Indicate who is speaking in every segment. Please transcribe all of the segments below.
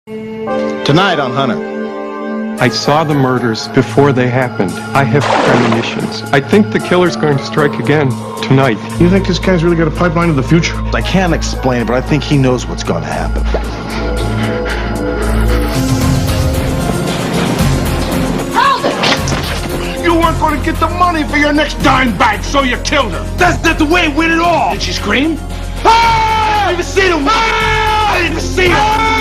Speaker 1: Tonight on Hunter.
Speaker 2: I saw the murders before they happened. I have premonitions. I think the killer's going to strike again tonight.
Speaker 3: You think this guy's really got a pipeline to the future?
Speaker 1: I can't explain it, but I think he knows what's going to happen.
Speaker 3: You weren't going to get the money for your next dime bag, so you killed her. That's not the way it went at all. Did she scream? Ah! I didn't even see the ah! I didn't even see her. Ah!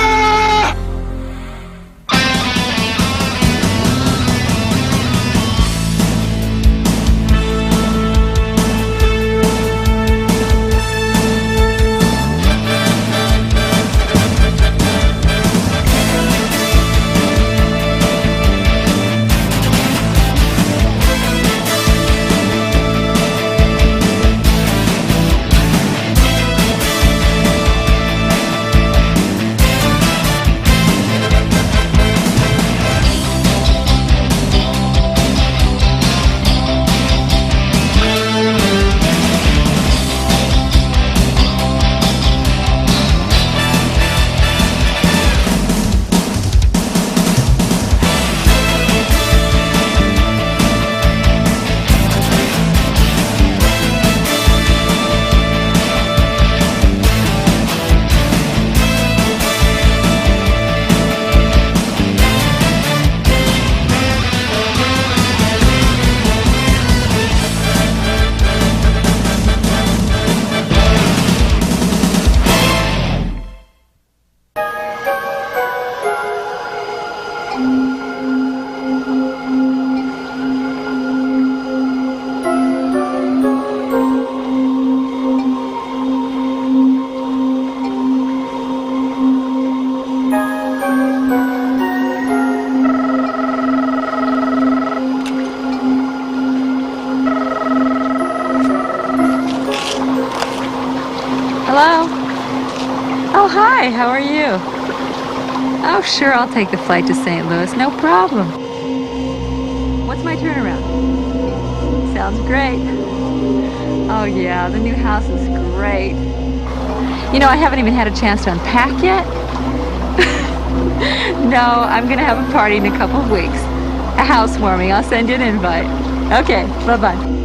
Speaker 4: Hi, how are you? Oh, sure, I'll take the flight to St. Louis, no problem. What's my turnaround? Sounds great. Oh, yeah, the new house is great. You know, I haven't even had a chance to unpack yet. No, I'm going to have a party in a couple of weeks. A housewarming. I'll send you an invite. Okay, bye-bye.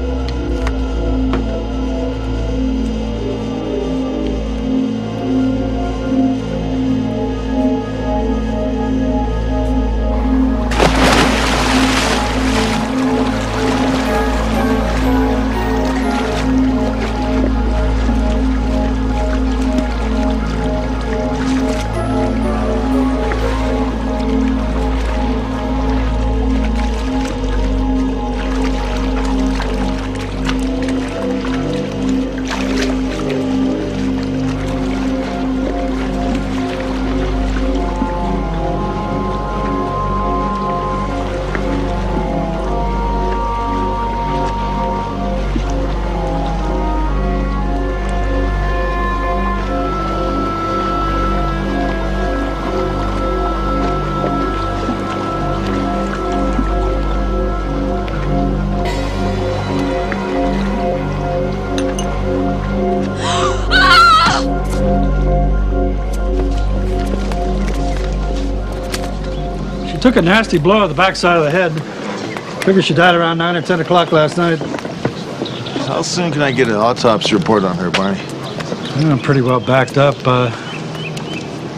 Speaker 5: Took a nasty blow on the backside of the head. Figure she died around 9 or 10 o'clock last night.
Speaker 1: How soon can I get an autopsy report on her, Barney?
Speaker 5: I'm pretty well backed up.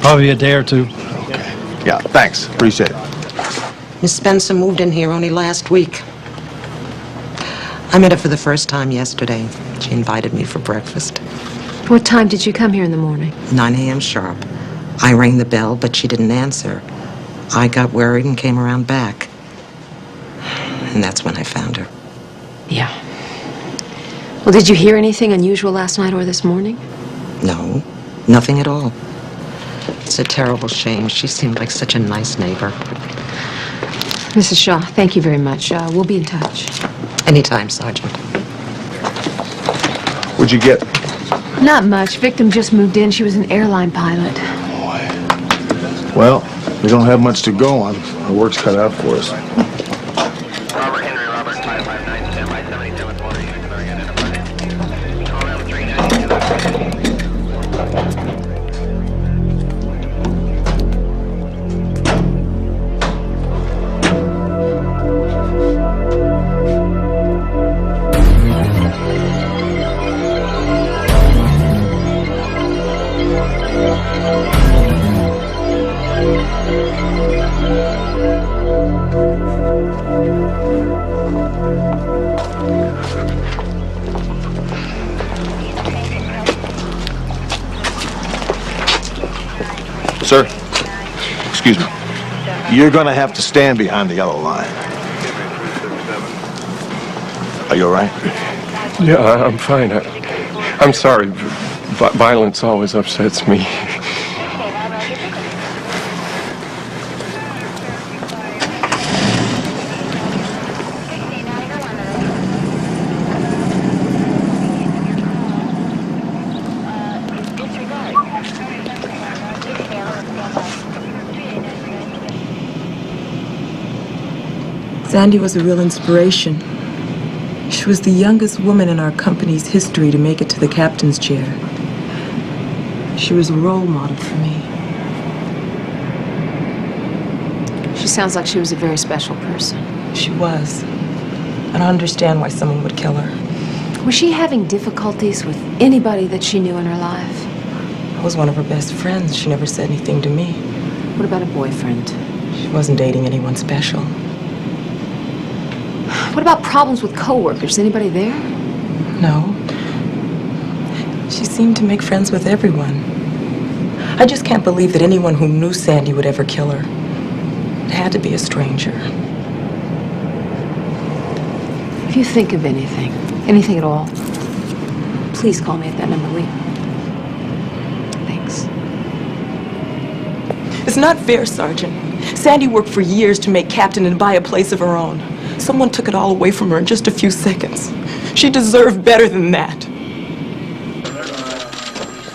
Speaker 5: Probably a day or two.
Speaker 1: Okay. Yeah, thanks. Appreciate it.
Speaker 6: Miss Spencer moved in here only last week. I met her for the first time yesterday. She invited me for breakfast.
Speaker 7: What time did you come here in the morning?
Speaker 6: 9 a.m. sharp. I rang the bell, but she didn't answer. I got worried and came around back. And that's when I found her.
Speaker 7: Yeah. Well, did you hear anything unusual last night or this morning?
Speaker 6: No, nothing at all. It's a terrible shame. She seemed like such a nice neighbor.
Speaker 7: Mrs. Shaw, thank you very much. We'll be in touch.
Speaker 6: Anytime, Sergeant.
Speaker 1: What'd you get?
Speaker 7: Not much. Victim just moved in. She was an airline pilot.
Speaker 1: Boy. Well, we don't have much to go on. Our work's cut out for us.
Speaker 8: Robert Henry, Robert 559 10 by 77 40. Call number 392.
Speaker 1: Sir, excuse me. You're gonna have to stand behind the yellow line. Are you all right?
Speaker 2: Yeah, I'm fine. I'm sorry. Violence always upsets me.
Speaker 9: Sandy was a real inspiration. She was the youngest woman in our company's history to make it to the captain's chair. She was a role model for me.
Speaker 7: She sounds like she was a very special person.
Speaker 9: She was. And I understand why someone would kill her.
Speaker 7: Was she having difficulties with anybody that she knew in her life?
Speaker 9: I was one of her best friends. She never said anything to me.
Speaker 7: What about a boyfriend?
Speaker 9: She wasn't dating anyone special.
Speaker 7: What about problems with coworkers? Anybody there?
Speaker 9: No. She seemed to make friends with everyone. I just can't believe that anyone who knew Sandy would ever kill her. It had to be a stranger.
Speaker 7: If you think of anything at all, please call me at that number, will you? Thanks.
Speaker 9: It's not fair, Sergeant. Sandy worked for years to make captain and buy a place of her own. Someone took it all away from her in just a few seconds. She deserved better than that.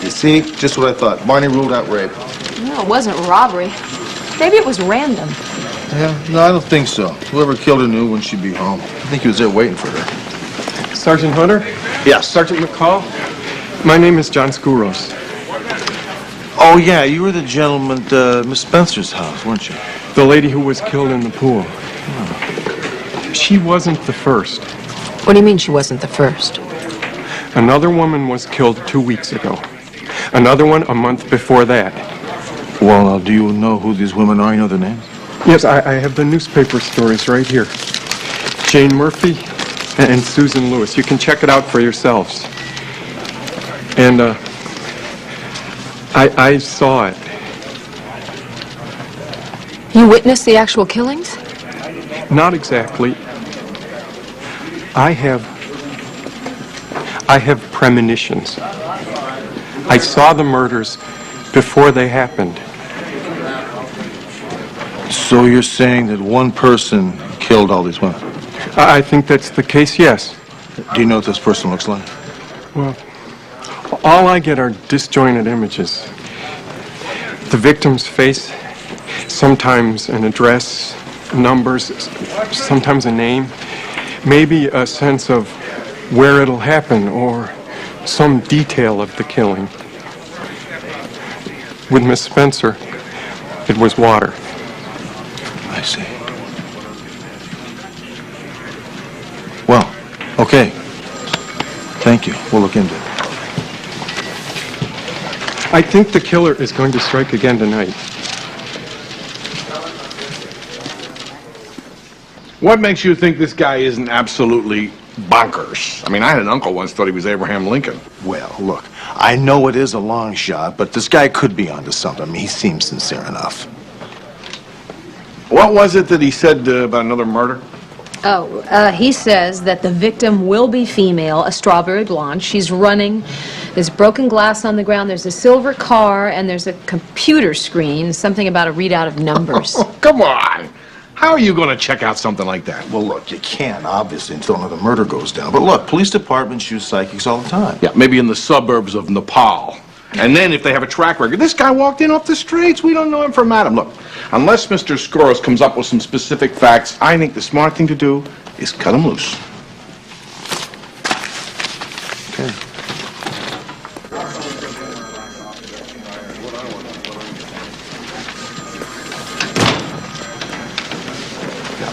Speaker 1: You see? Just what I thought. Barney ruled out rape.
Speaker 7: No, it wasn't robbery. Maybe it was random.
Speaker 1: Yeah? No, I don't think so. Whoever killed her knew when she'd be home. I think he was there waiting for her.
Speaker 2: Sergeant Hunter?
Speaker 1: Yes.
Speaker 2: Sergeant McCall? My name is John Skouros.
Speaker 1: Oh, yeah, you were the gentleman at Miss Spencer's house, weren't you?
Speaker 2: The lady who was killed in the pool. She wasn't the first.
Speaker 7: What do you mean she wasn't the first?
Speaker 2: Another woman was killed 2 weeks ago. Another one a month before that.
Speaker 1: Well, do you know who these women are? You know their names?
Speaker 2: Yes, I have the newspaper stories right here. Jane Murphy and Susan Lewis. You can check it out for yourselves. And, I saw it.
Speaker 7: You witnessed the actual killings?
Speaker 2: Not exactly. I have premonitions. I saw the murders before they happened.
Speaker 1: So you're saying that one person killed all these women?
Speaker 2: I think that's the case, yes.
Speaker 1: Do you know what this person looks like?
Speaker 2: Well, all I get are disjointed images. The victim's face, sometimes an address, numbers, sometimes a name, maybe a sense of where it'll happen or some detail of the killing. With Miss Spencer, it was water.
Speaker 1: I see. Well, okay. Thank you. We'll look into it.
Speaker 2: I think the killer is going to strike again tonight.
Speaker 3: What makes you think this guy isn't absolutely bonkers? I mean, I had an uncle once thought he was Abraham Lincoln.
Speaker 1: Well, look, I know it is a long shot, but this guy could be onto something. I mean, he seems sincere enough.
Speaker 3: What was it that he said about another murder?
Speaker 10: Oh, he says that the victim will be female, a strawberry blonde. She's running. There's broken glass on the ground. There's a silver car, and there's a computer screen, something about a readout of numbers.
Speaker 3: Oh, come on. How are you going to check out something like that?
Speaker 1: Well, look, you can't, obviously, until another murder goes down. But look, police departments use psychics all the time.
Speaker 3: Yeah, maybe in the suburbs of Nepal. And then if they have a track record, this guy walked in off the streets. We don't know him from Adam. Look, unless Mr. Skouros comes up with some specific facts, I think the smart thing to do is cut him loose.
Speaker 1: Okay.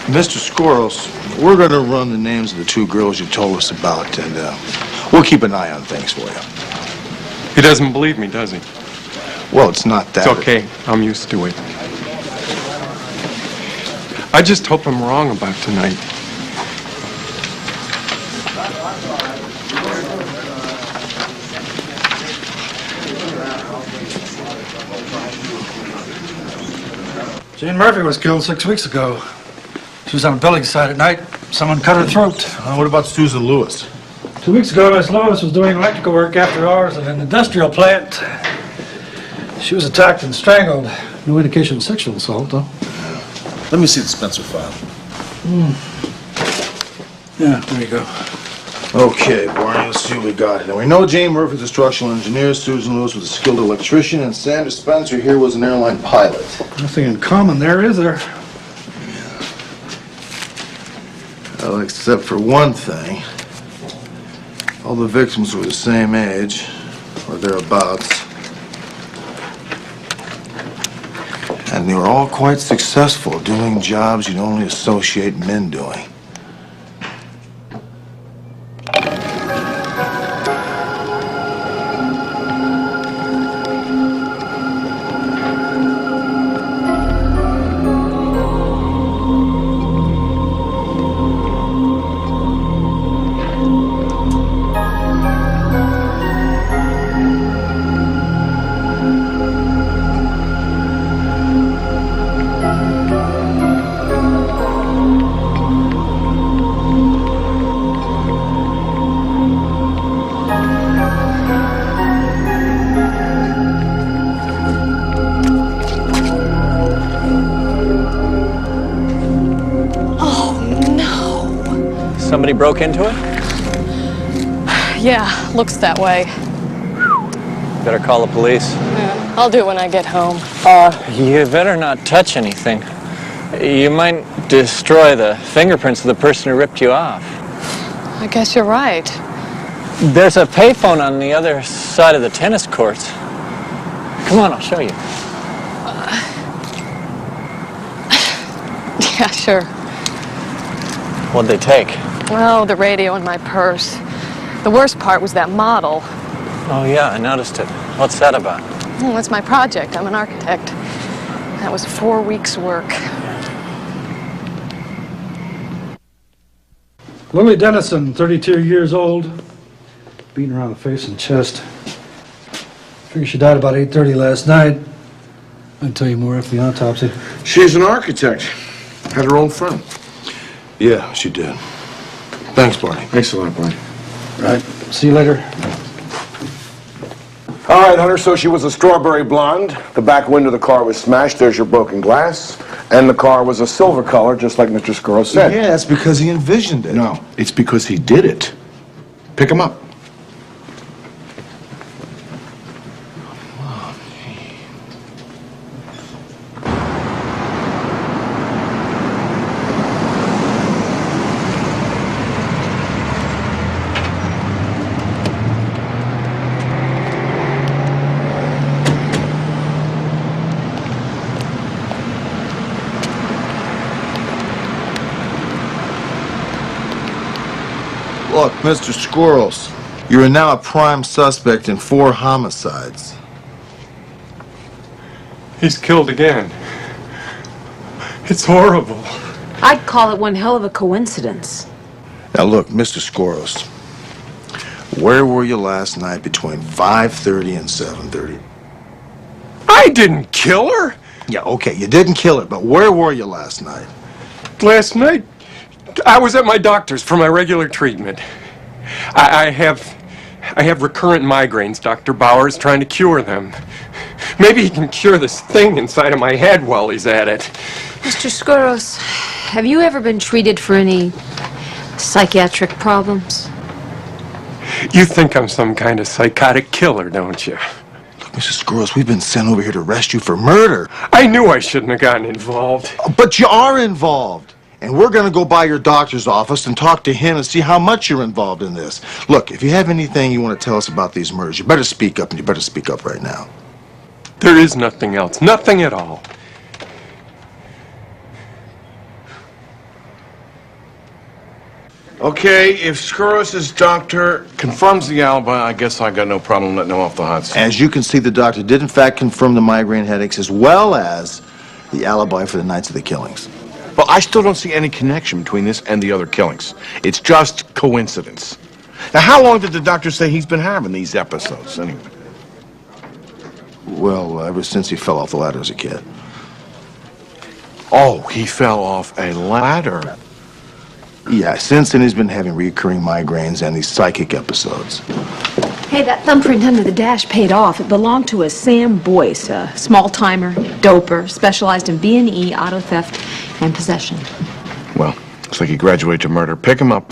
Speaker 1: Mr. Skouros, we're going to run the names of the two girls you told us about, and we'll keep an eye on things for you.
Speaker 2: He doesn't believe me, does he?
Speaker 1: Well, it's not that.
Speaker 2: It's okay. I'm used to it. I just hope I'm wrong about tonight.
Speaker 5: Jane Murphy was killed 6 weeks ago. She was on a building site at night. Someone cut her throat.
Speaker 1: What about Susan Lewis?
Speaker 5: 2 weeks ago, Miss Lewis was doing electrical work after hours at an industrial plant. She was attacked and strangled. No indication of sexual assault, though.
Speaker 1: Let me see the Spencer file.
Speaker 5: Yeah, there you go.
Speaker 1: Okay, Barney, let's see what we got here. Now, we know Jane Murphy's a structural engineer, Susan Lewis was a skilled electrician, and Sandra Spencer here was an airline pilot.
Speaker 5: Nothing in common there, is there?
Speaker 1: Well, except for one thing. All the victims were the same age, or thereabouts. And they were all quite successful doing jobs you'd only associate men doing.
Speaker 11: Somebody broke into it?
Speaker 12: Yeah, looks that way.
Speaker 11: Better call the police.
Speaker 12: Yeah, I'll do it when I get home.
Speaker 11: You better not touch anything. You might destroy the fingerprints of the person who ripped you off.
Speaker 12: I guess you're right.
Speaker 11: There's a payphone on the other side of the tennis courts. Come on, I'll show you.
Speaker 12: Yeah, sure.
Speaker 11: What'd they take?
Speaker 12: Oh, the radio in my purse. The worst part was that model.
Speaker 11: Oh, yeah, I noticed it. What's that about?
Speaker 12: Well, that's my project. I'm an architect. That was 4 weeks' work.
Speaker 5: Lily Dennison, 32 years old. Beaten around the face and chest. Figure she died about 8:30 last night. I'll tell you more after the autopsy.
Speaker 3: She's an architect. Had her own firm.
Speaker 1: Yeah, she did. Thanks, Barney.
Speaker 3: Thanks a lot, Barney.
Speaker 5: Right. See you later.
Speaker 3: All right, Hunter, so she was a strawberry blonde. The back window of the car was smashed. There's your broken glass. And the car was a silver color, just like Mr. Scurll said.
Speaker 1: Yeah, that's because he envisioned it.
Speaker 3: No, it's because he did it. Pick him up.
Speaker 1: Look, Mr. Squirrels, you are now a prime suspect in 4 homicides.
Speaker 2: He's killed again. It's horrible.
Speaker 7: I'd call it one hell of a coincidence.
Speaker 1: Now look, Mr. Squirrels, where were you last night between 5:30 and 7:30?
Speaker 2: I didn't kill her.
Speaker 1: Yeah, okay, you didn't kill her, but where were you last night?
Speaker 2: Last night, I was at my doctor's for my regular treatment. I have recurrent migraines. Dr. Bauer's trying to cure them. Maybe he can cure this thing inside of my head while he's at it.
Speaker 7: Mr. Squirrels, have you ever been treated for any psychiatric problems?
Speaker 2: You think I'm some kind of psychotic killer, don't you?
Speaker 1: Look, Mr. Squirrels, we've been sent over here to arrest you for murder.
Speaker 2: I knew I shouldn't have gotten involved.
Speaker 1: But you are involved. And we're going to go by your doctor's office and talk to him and see how much you're involved in this. Look, if you have anything you want to tell us about these murders, you better speak up, and you better speak up right now.
Speaker 2: There is nothing else. Nothing at all.
Speaker 3: Okay, if Scurl's doctor confirms the alibi, I guess I got no problem letting him off the hot seat.
Speaker 1: As you can see, the doctor did in fact confirm the migraine headaches as well as the alibi for the nights of the killings.
Speaker 3: Well, I still don't see any connection between this and the other killings. It's just coincidence. Now, how long did the doctor say he's been having these episodes, anyway?
Speaker 1: Well, ever since he fell off the ladder as a kid.
Speaker 3: Oh, he fell off a ladder.
Speaker 1: Yeah, since then he's been having recurring migraines and these psychic episodes.
Speaker 10: Hey, that thumbprint under the dash paid off. It belonged to a Sam Boyce, a small-timer, doper, specialized in B&E, auto theft, and possession.
Speaker 3: Well, looks like he graduated to murder. Pick him up.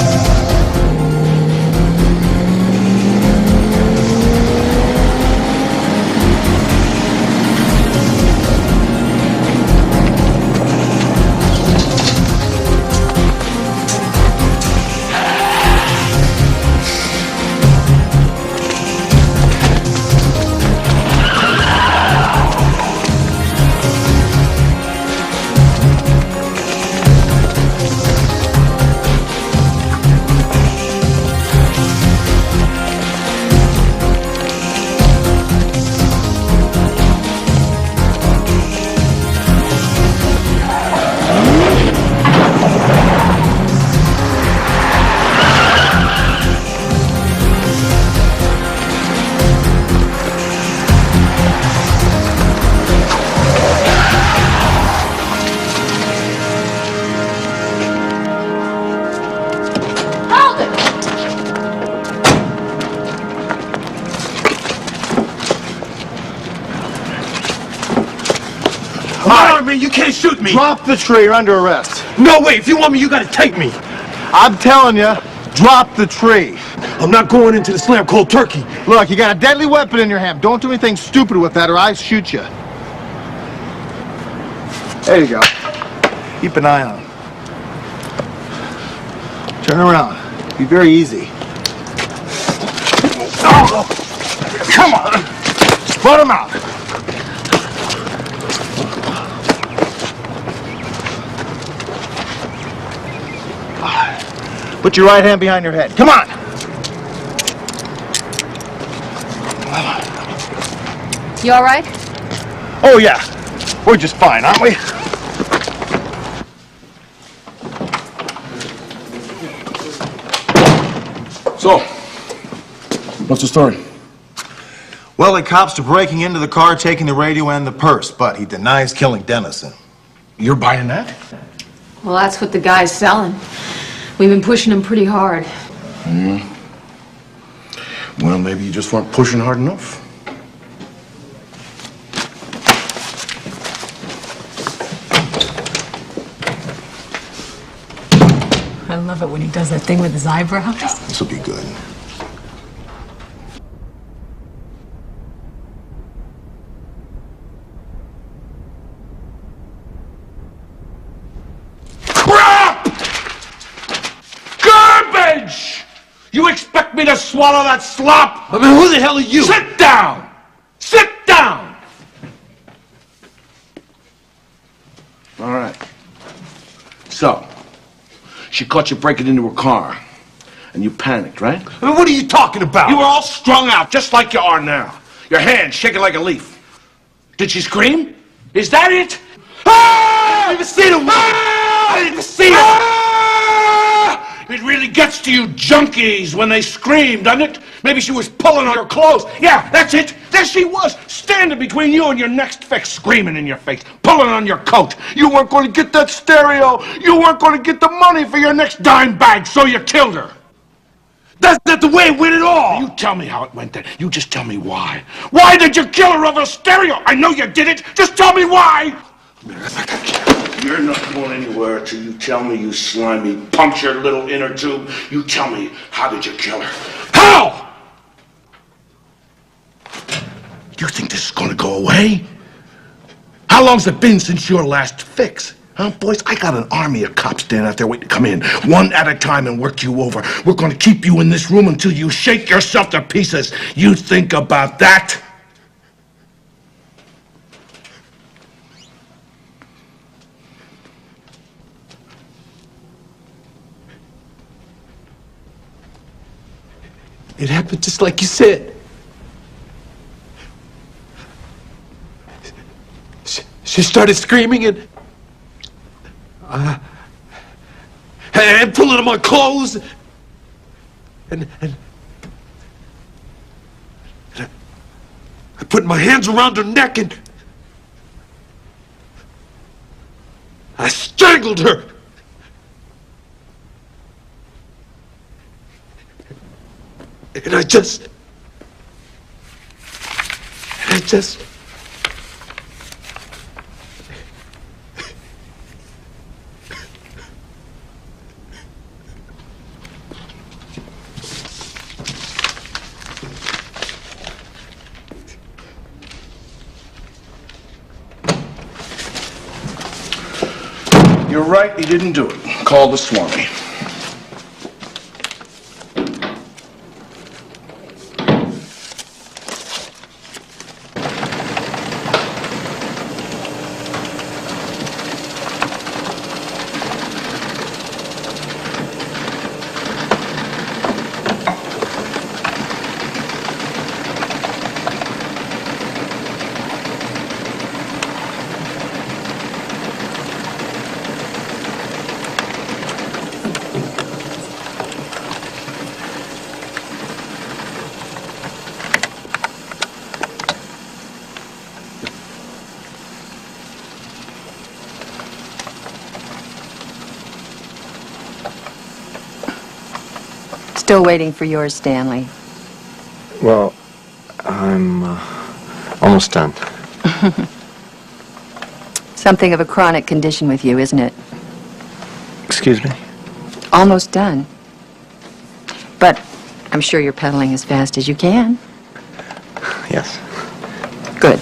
Speaker 13: You can't shoot me!
Speaker 1: Drop the tree, you're under arrest.
Speaker 13: No way! If you want me, you gotta take me!
Speaker 1: I'm telling you, drop the tree.
Speaker 13: I'm not going into the slam cold turkey.
Speaker 1: Look, you got a deadly weapon in your hand. Don't do anything stupid with that or I shoot you. There you go. Keep an eye on him. Turn around. Be very easy. Oh, come on! Spot him out! Put your right hand behind your head. Come on!
Speaker 10: You all right?
Speaker 1: Oh, yeah. We're just fine, aren't we?
Speaker 3: So, what's the story?
Speaker 1: Well, the cops are breaking into the car, taking the radio and the purse, but he denies killing Dennison.
Speaker 3: You're buying that?
Speaker 10: Well, that's what the guy's selling. We've been pushing him pretty hard.
Speaker 3: Well, maybe you just weren't pushing hard enough.
Speaker 7: I love it when he does that thing with his eyebrows.
Speaker 1: This will be good.
Speaker 13: You expect me to swallow that slop? I mean, who the hell are you? Sit down! Sit down! All right. So, she caught you breaking into her car, and you panicked, right? I mean, what are you talking about? You were all strung out, just like you are now. Your hands shaking like a leaf. Did she scream? Is that it? Ah! I didn't even see the woman! Ah! I didn't even see her! Ah! It really gets to you junkies when they scream, doesn't it? Maybe she was pulling on her clothes. Yeah, that's it. There she was, standing between you and your next fix, screaming in your face, pulling on your coat. You weren't going to get that stereo. You weren't going to get the money for your next dime bag, so you killed her. That's not the way it went at all. You tell me how it went then. You just tell me why. Why did you kill her over a stereo? I know you did it. Just tell me why. You're not going anywhere till you tell me, you slimy, punctured little inner tube. You tell me, how did you kill her? How? You think this is going to go away? How long's it been since your last fix? Huh, boys? I got an army of cops standing out there waiting to come in, one at a time, and work you over. We're going to keep you in this room until you shake yourself to pieces. You think about that? It happened just like you said. She started screaming and pulling on my clothes, and I put my hands around her neck and
Speaker 2: I strangled her. And I just...
Speaker 3: You're right, he didn't do it. Call the Swami.
Speaker 14: Still waiting for yours, Stanley.
Speaker 2: Well, I'm almost done.
Speaker 14: Something of a chronic condition with you, isn't it?
Speaker 2: Excuse me?
Speaker 14: Almost done. But I'm sure you're pedaling as fast as you can.
Speaker 2: Yes.
Speaker 14: Good.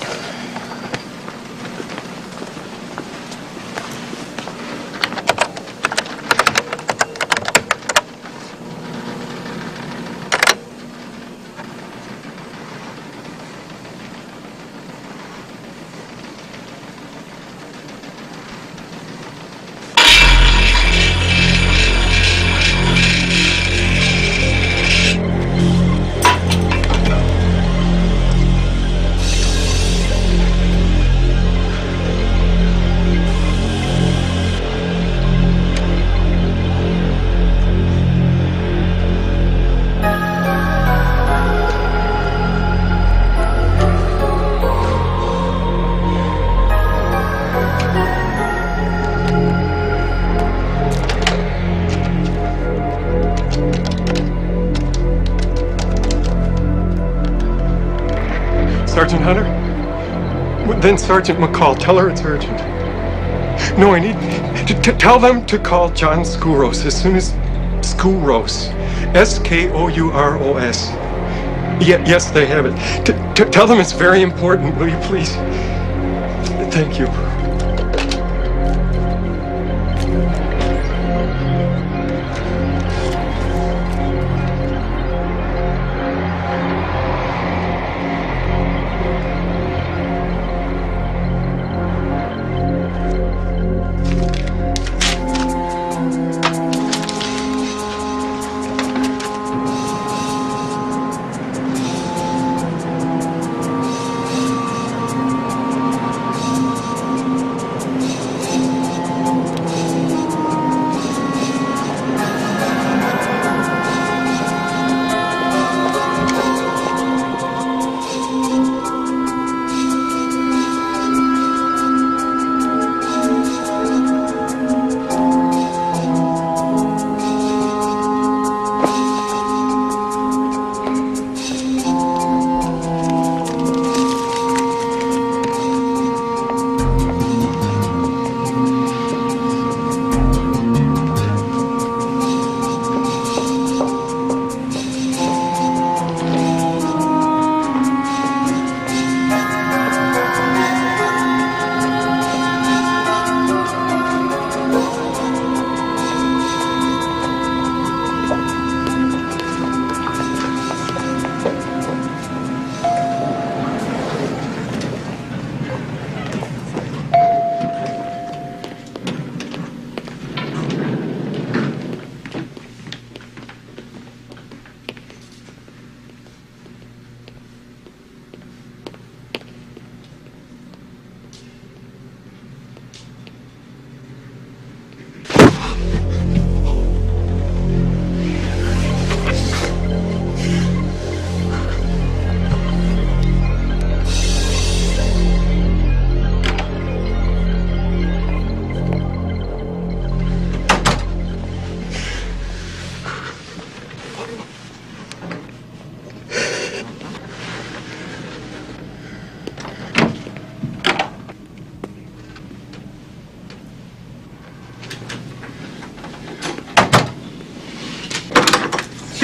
Speaker 2: Sergeant Hunter? Then Sergeant McCall, tell her it's urgent. No, I need to tell them to call John Skouros as soon as... Skouros. S-K-O-U-R-O-S. Yes, they have it. Tell them it's very important, will you please? Thank you.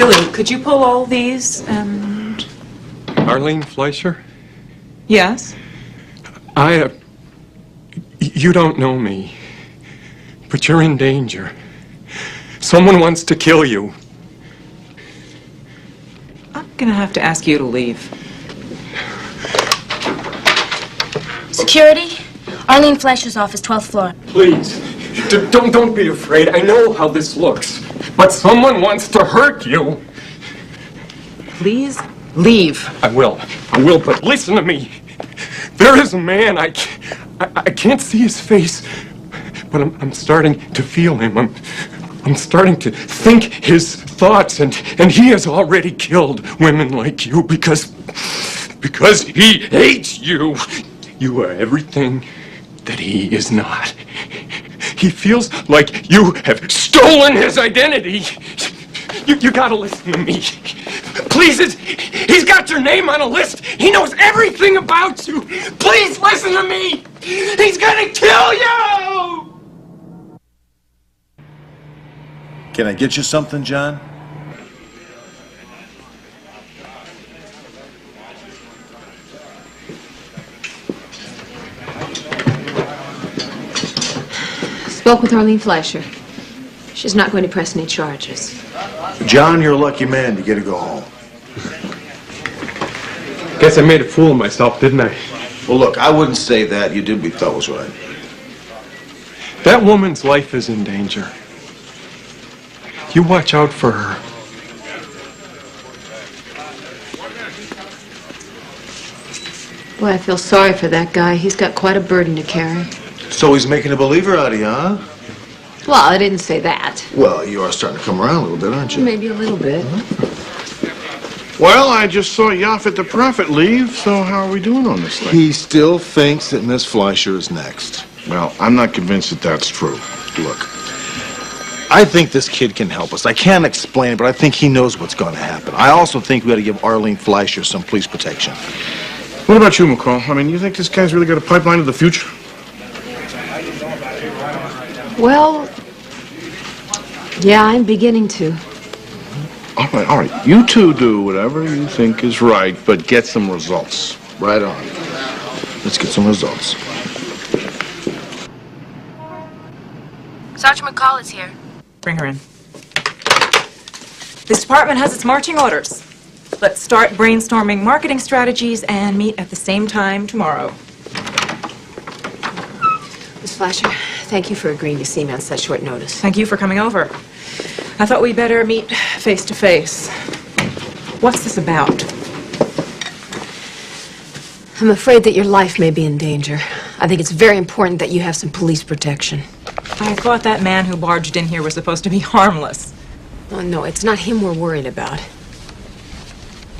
Speaker 9: Billy, could you pull all these and...
Speaker 2: Arlene Fleischer?
Speaker 9: Yes?
Speaker 2: You don't know me, but you're in danger. Someone wants to kill you.
Speaker 9: I'm gonna have to ask you to leave.
Speaker 15: Security? Arlene Fleischer's office, 12th floor.
Speaker 2: Please, don't be afraid. I know how this looks, but someone wants to hurt you.
Speaker 9: Please leave.
Speaker 2: I will, but listen to me. There is a man, I can't see his face, but I'm starting to feel him. I'm starting to think his thoughts, and he has already killed women like you because he hates you. You are everything that he is not. He feels like you have stolen his identity. You gotta listen to me. Please, he's got your name on a list. He knows everything about you. Please listen to me. He's gonna kill you!
Speaker 1: Can I get you something, John?
Speaker 10: Spoke with Arlene Fleischer. She's not going to press any charges.
Speaker 1: John, you're a lucky man. You get to go home.
Speaker 2: Guess I made a fool of myself, didn't I?
Speaker 1: Well, look, I wouldn't say that. You did what you thought was right.
Speaker 2: That woman's life is in danger. You watch out for her.
Speaker 10: Boy, I feel sorry for that guy. He's got quite a burden to carry.
Speaker 1: So he's making a believer out of you, huh?
Speaker 10: Well, I didn't say that.
Speaker 1: Well, you are starting to come around a little bit, aren't you?
Speaker 10: Maybe a little bit.
Speaker 3: Well, I just saw Yaphet the Prophet leave, so how are we doing on this thing?
Speaker 1: He still thinks that Miss Fleischer is next.
Speaker 3: Well, I'm not convinced that that's true.
Speaker 1: Look, I think this kid can help us. I can't explain it, but I think he knows what's going to happen. I also think we ought to give Arlene Fleischer some police protection.
Speaker 3: What about you, McCall? I mean, you think this guy's really got a pipeline to the future?
Speaker 10: Well, yeah, I'm beginning to.
Speaker 3: All right. You two do whatever you think is right, but get some results.
Speaker 1: Right on. Let's get some results.
Speaker 15: Sergeant McCall is here.
Speaker 9: Bring her in. This department has its marching orders. Let's start brainstorming marketing strategies and meet at the same time tomorrow.
Speaker 10: Miss Fleischer, thank you for agreeing to see me on such short notice.
Speaker 9: Thank you for coming over. I thought we'd better meet face to face. What's this about?
Speaker 10: I'm afraid that your life may be in danger. I think it's very important that you have some police protection.
Speaker 9: I thought that man who barged in here was supposed to be harmless.
Speaker 10: Oh, no, it's not him we're worried about.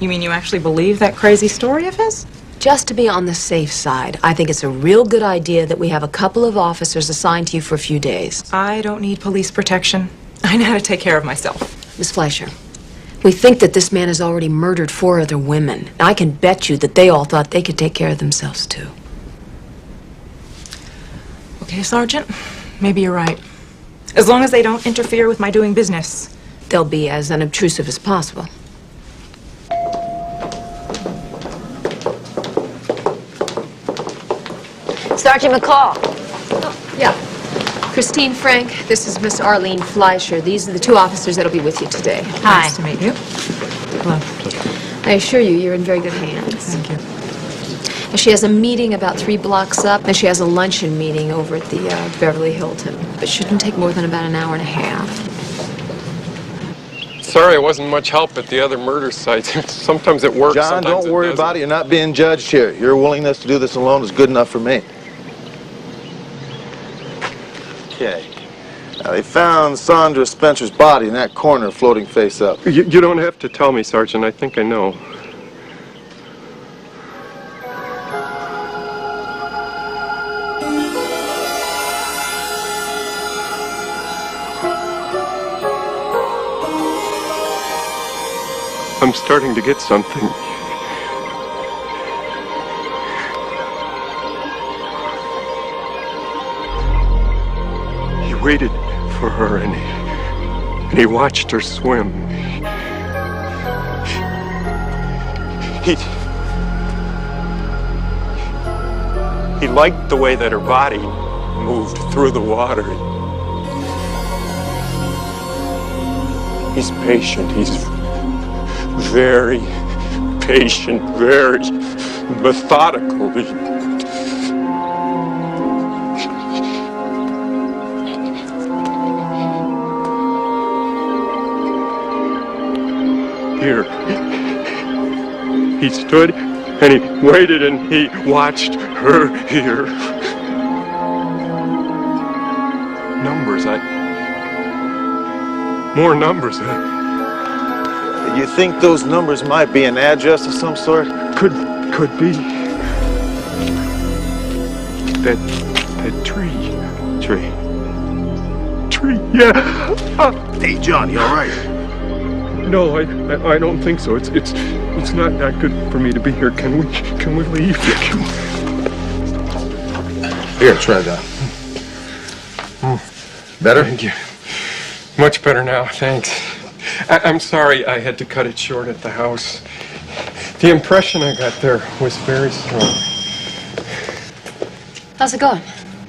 Speaker 9: You mean you actually believe that crazy story of his?
Speaker 10: Just to be on the safe side, I think it's a real good idea that we have a couple of officers assigned to you for a few days.
Speaker 9: I don't need police protection. I know how to take care of myself.
Speaker 10: Miss Fleischer, we think that this man has already murdered 4 other women. I can bet you that they all thought they could take care of themselves, too.
Speaker 9: Okay, Sergeant. Maybe you're right. As long as they don't interfere with my doing business.
Speaker 10: They'll be as unobtrusive as possible.
Speaker 15: Sergeant McCall.
Speaker 10: Oh, yeah. Christine Frank, this is Miss Arlene Fleischer. These are the 2 officers that'll be with you today.
Speaker 15: Hi.
Speaker 9: Nice to meet you. Hello.
Speaker 10: I assure you, you're in very good hands.
Speaker 9: Thank you.
Speaker 10: And she has a meeting about 3 blocks up, and she has a luncheon meeting over at the Beverly Hilton. But shouldn't take more than about an hour and a half.
Speaker 2: Sorry I wasn't much help at the other murder sites. Sometimes it works,
Speaker 1: John,
Speaker 2: sometimes
Speaker 1: don't worry about it. You're not being judged here. Your willingness to do this alone is good enough for me. Okay. Now, they found Sandra Spencer's body in that corner, floating face up.
Speaker 2: You don't have to tell me, Sergeant. I think I know. I'm starting to get something. He waited for her and he watched her swim. He liked the way that her body moved through the water. He's patient. He's very patient, very methodical. Here, he stood and he waited and he watched her here. Numbers, more numbers.
Speaker 1: You think those numbers might be an address of some sort?
Speaker 2: Could be. That tree. Tree, yeah.
Speaker 1: Hey, John, you all right?
Speaker 2: No, I don't think so. It's not that good for me to be here. Can we leave?
Speaker 1: Here, try that. Better?
Speaker 2: Thank you. Much better now, thanks. I'm sorry I had to cut it short at the house. The impression I got there was very strong.
Speaker 7: How's it going?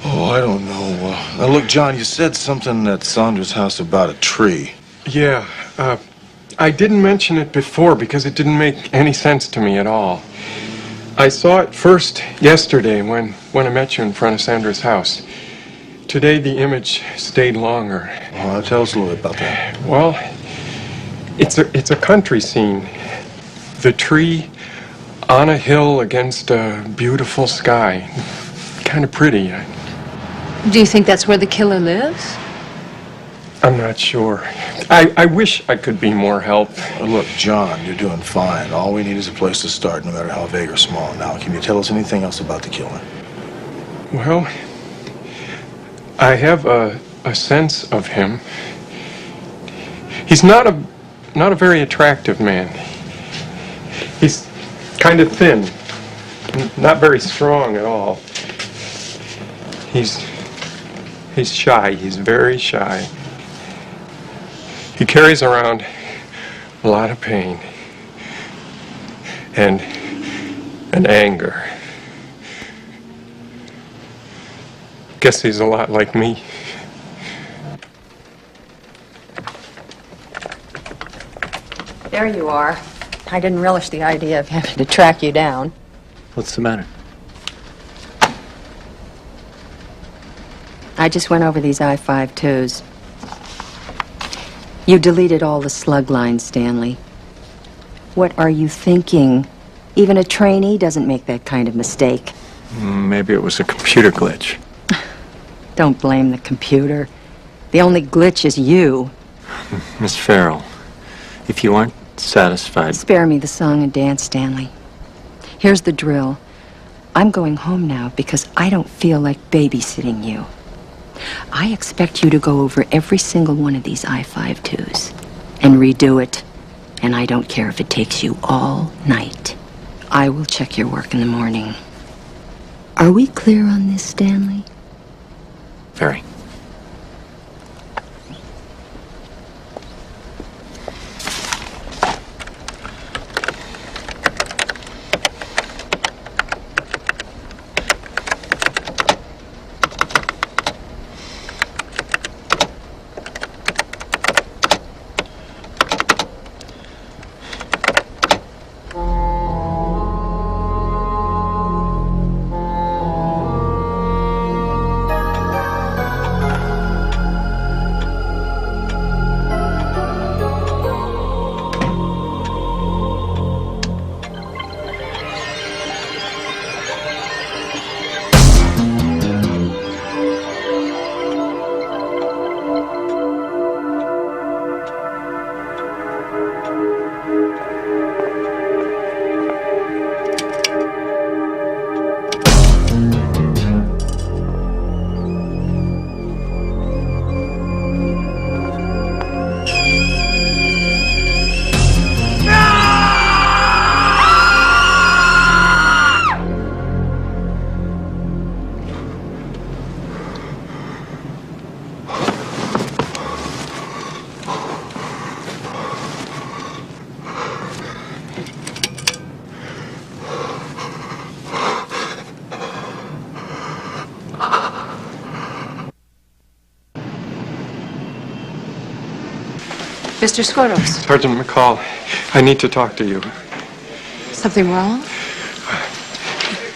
Speaker 1: Oh, I don't know. Now, look, John, you said something at Saunders' house about a tree.
Speaker 2: Yeah, I didn't mention it before because it didn't make any sense to me at all. I saw it first yesterday when I met you in front of Sandra's house. Today the image stayed longer.
Speaker 1: Well, tell us a little bit about that.
Speaker 2: Well, it's a country scene. The tree on a hill against a beautiful sky. Kind of pretty.
Speaker 10: Do you think that's where the killer lives?
Speaker 2: I'm not sure. I wish I could be more help.
Speaker 1: Look, John, you're doing fine. All we need is a place to start, no matter how vague or small. Now, can you tell us anything else about the killer?
Speaker 2: Well, I have a sense of him. He's not a very attractive man. He's kind of thin, not very strong at all. He's shy. He's very shy. He carries around a lot of pain and anger. Guess he's a lot like me.
Speaker 14: There you are. I didn't relish the idea of having to track you down.
Speaker 11: What's the matter?
Speaker 14: I just went over these I-52s. You deleted all the slug lines, Stanley. What are you thinking? Even a trainee doesn't make that kind of mistake.
Speaker 11: Maybe it was a computer glitch.
Speaker 14: Don't blame the computer. The only glitch is you.
Speaker 11: Miss Farrell, if you aren't satisfied...
Speaker 14: Spare me the song and dance, Stanley. Here's the drill. I'm going home now because I don't feel like babysitting you. I expect you to go over every single one of these I-52s and redo it. And I don't care if it takes you all night. I will check your work in the morning. Are we clear on this, Stanley?
Speaker 11: Very.
Speaker 10: Mr. Skoros.
Speaker 2: Sergeant McCall, I need to talk to you.
Speaker 10: Something wrong?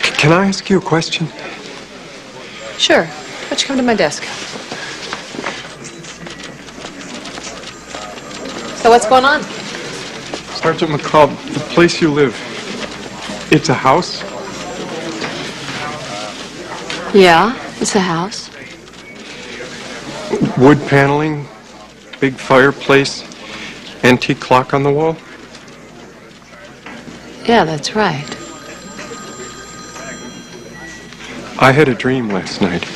Speaker 2: Can I ask you a question?
Speaker 10: Sure. Why don't you come to my desk? So what's going on?
Speaker 2: Sergeant McCall, the place you live, it's a house?
Speaker 10: Yeah, it's a house.
Speaker 2: Wood paneling, big fireplace, antique clock on the wall?
Speaker 10: Yeah, that's right.
Speaker 2: I had a dream last night.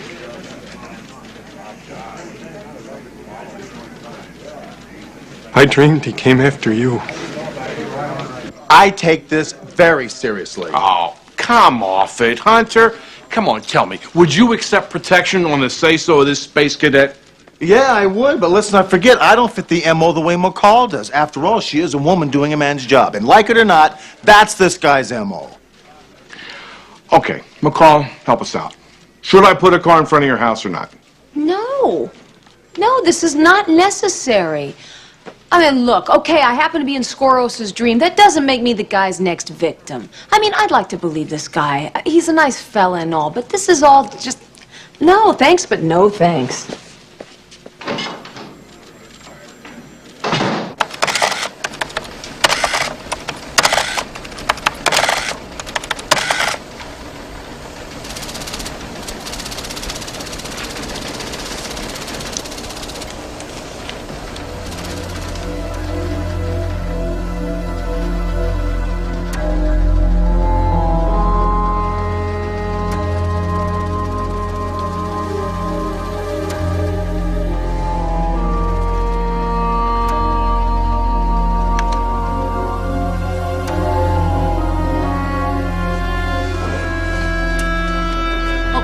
Speaker 2: I dreamed he came after you.
Speaker 1: I take this very seriously.
Speaker 3: Oh, come off it, Hunter. Come on, tell me. Would you accept protection on the say-so of this space cadet?
Speaker 1: Yeah, I would, but let's not forget, I don't fit the M.O. the way McCall does. After all, she is a woman doing a man's job. And like it or not, that's this guy's M.O.
Speaker 3: Okay, McCall, help us out. Should I put a car in front of your house or not?
Speaker 10: No. No, this is not necessary. I mean, look, okay, I happen to be in Skoros' dream. That doesn't make me the guy's next victim. I mean, I'd like to believe this guy. He's a nice fella and all, but this is all just... No, thanks, but no thanks.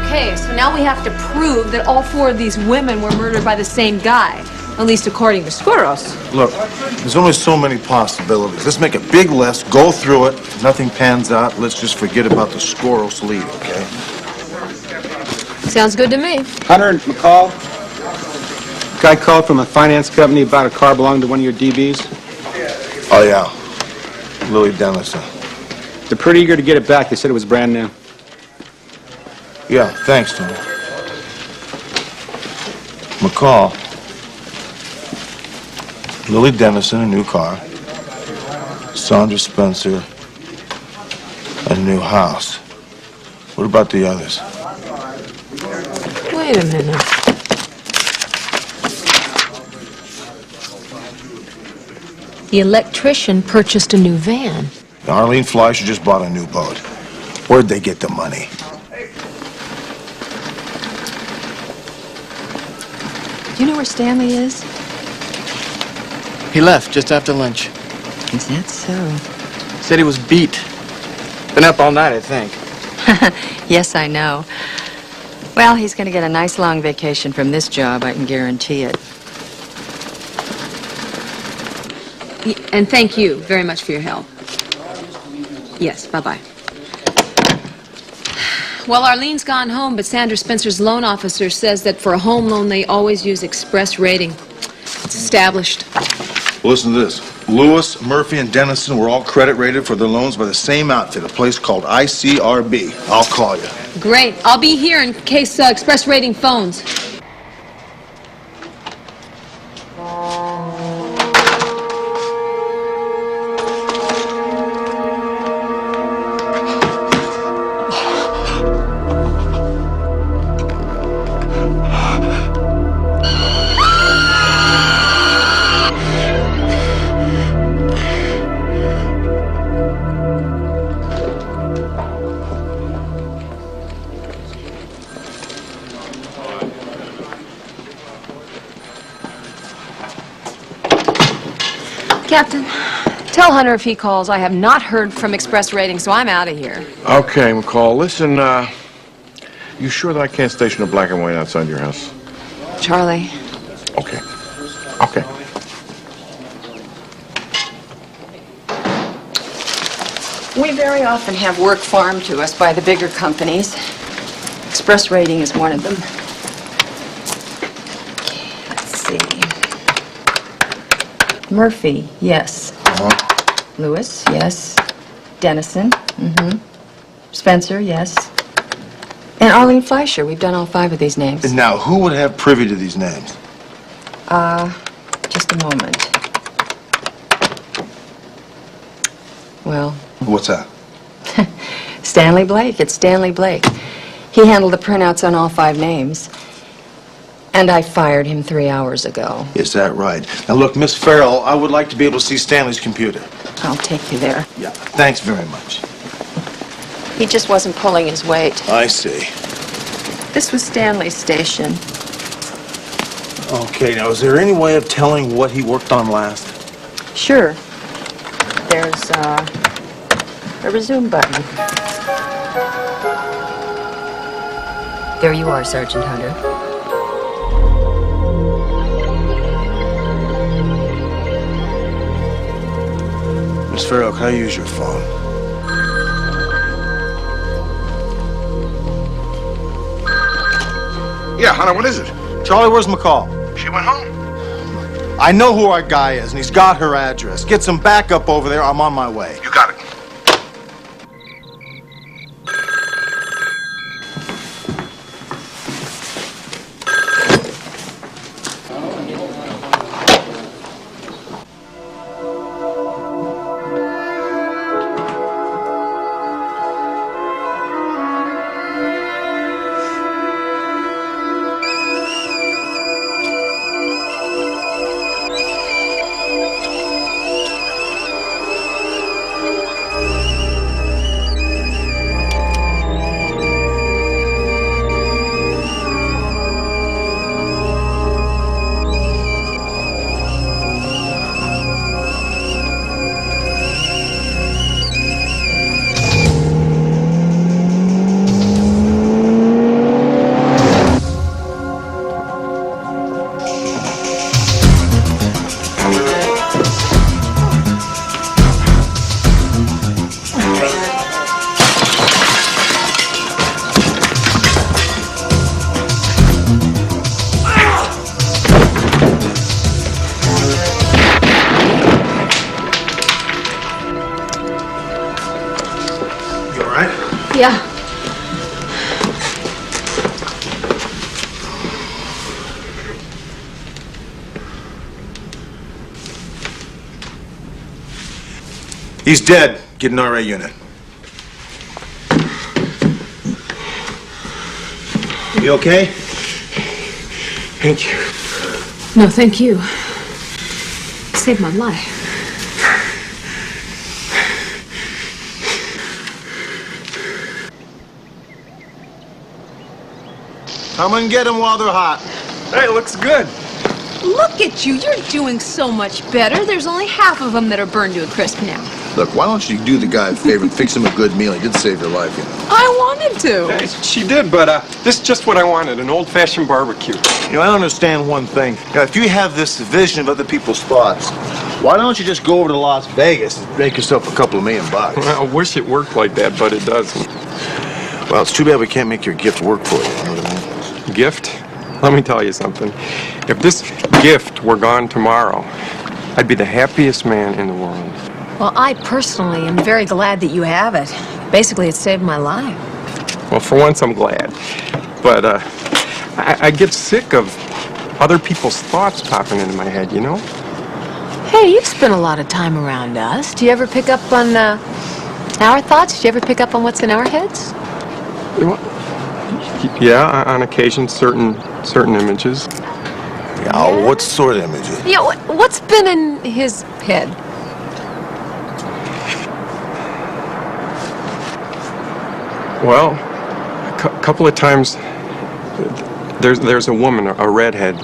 Speaker 10: Okay, so now we have to prove that all four of these women were murdered by the same guy, at least according to Skoros.
Speaker 1: Look, there's only so many possibilities. Let's make a big list, go through it. If nothing pans out, let's just forget about the Skoros lead, okay?
Speaker 10: Sounds good to me.
Speaker 16: Hunter and McCall. Guy called from a finance company about a car belonging to one of your DBs.
Speaker 1: Oh, yeah. Lily Dennison.
Speaker 16: They're pretty eager to get it back. They said it was brand new.
Speaker 1: Yeah, thanks, Tony. McCall. Lily Dennison, a new car. Sandra Spencer, a new house. What about the others?
Speaker 10: Wait a minute. The electrician purchased a new van.
Speaker 1: Arlene Fleischer just bought a new boat. Where'd they get the money?
Speaker 9: Do you know where Stanley is?
Speaker 17: He left just after lunch.
Speaker 9: Is that so?
Speaker 17: Said he was beat. Been up all night, I think.
Speaker 14: Yes, I know. Well, he's going to get a nice long vacation from this job, I can guarantee it.
Speaker 10: And thank you very much for your help. Yes, bye-bye. Well, Arlene's gone home, but Sandra Spencer's loan officer says that for a home loan, they always use express rating. It's established.
Speaker 1: Well, listen to this. Lewis, Murphy, and Dennison were all credit rated for their loans by the same outfit, a place called ICRB. I'll call you.
Speaker 10: Great. I'll be here in case express rating phones. Captain, tell Hunter if he calls. I have not heard from Express Rating, so I'm out of here.
Speaker 3: Okay, McCall, listen, you sure that I can't station a black and white outside your house?
Speaker 14: Charlie.
Speaker 3: Okay. Okay.
Speaker 14: We very often have work farmed to us by the bigger companies. Express Rating is one of them. Okay, let's see. Murphy, yes. Lewis, yes. Dennison, Spencer, yes. And Arlene Fleischer. We've done all 5 of these names.
Speaker 1: And now, who would have privy to these names?
Speaker 14: Just a moment. Well...
Speaker 1: What's that?
Speaker 14: Stanley Blake. It's Stanley Blake. He handled the printouts on all 5 names. And I fired him 3 hours ago.
Speaker 1: Is that right? Now, look, Miss Farrell, I would like to be able to see Stanley's computer.
Speaker 14: I'll take you there.
Speaker 1: Yeah, thanks very much.
Speaker 14: He just wasn't pulling his weight.
Speaker 1: I see.
Speaker 14: This was Stanley's station.
Speaker 1: Okay, now, is there any way of telling what he worked on last?
Speaker 14: Sure. There's, a resume button. There you are, Sergeant Hunter.
Speaker 1: Miss Farrell, can I use your phone?
Speaker 3: Yeah, Hunter, what is it?
Speaker 1: Charlie, where's McCall?
Speaker 3: She went home.
Speaker 1: I know who our guy is, and he's got her address. Get some backup over there. I'm on my way.
Speaker 3: You got it.
Speaker 10: Yeah.
Speaker 1: He's dead. Get an RA unit. You okay?
Speaker 2: Thank you.
Speaker 10: No, thank you. Saved my life.
Speaker 1: Come and get them while they're hot.
Speaker 2: Hey, looks good.
Speaker 10: Look at you. You're doing so much better. There's only half of them that are burned to a crisp now.
Speaker 1: Look, why don't you do the guy a favor and fix him a good meal? He did save your life, you know.
Speaker 10: I wanted to.
Speaker 2: Hey, she did, but this is just what I wanted, an old-fashioned barbecue.
Speaker 1: You know, I don't understand one thing. Now, if you have this vision of other people's thoughts, why don't you just go over to Las Vegas and make yourself a couple of $1 million?
Speaker 2: Well, I wish it worked like that, but it doesn't.
Speaker 1: Well, it's too bad we can't make your gift work for you. You know what I mean?
Speaker 2: Gift? Let me tell you something. If this gift were gone tomorrow, I'd be the happiest man in the world.
Speaker 10: Well, I personally am very glad that you have it. Basically, it saved my life.
Speaker 2: Well, for once, I'm glad. But I get sick of other people's thoughts popping into my head, you know?
Speaker 10: Hey, you've spent a lot of time around us. Do you ever pick up on our thoughts? Do you ever pick up on what's in our heads?
Speaker 2: Yeah, on occasion, certain images.
Speaker 1: Yeah, what sort of images?
Speaker 10: Yeah, what's been in his head?
Speaker 2: Well, a couple of times, there's a woman, a redhead,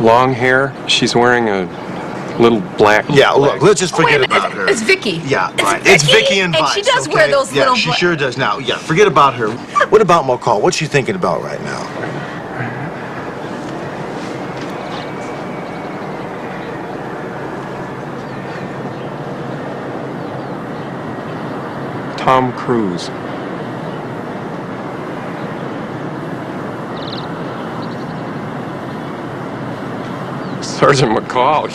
Speaker 2: long hair. She's wearing a little black.
Speaker 1: Yeah, look, let's just forget about her.
Speaker 10: It's Vicky.
Speaker 1: Yeah, right. It's Vicky and Vice.
Speaker 10: And she does
Speaker 1: okay?
Speaker 10: wear those
Speaker 1: yeah,
Speaker 10: little.
Speaker 1: she sure does. Now, yeah, forget about her. What about McCall? What's she thinking about right now?
Speaker 2: Tom Cruise. Sergeant McCall.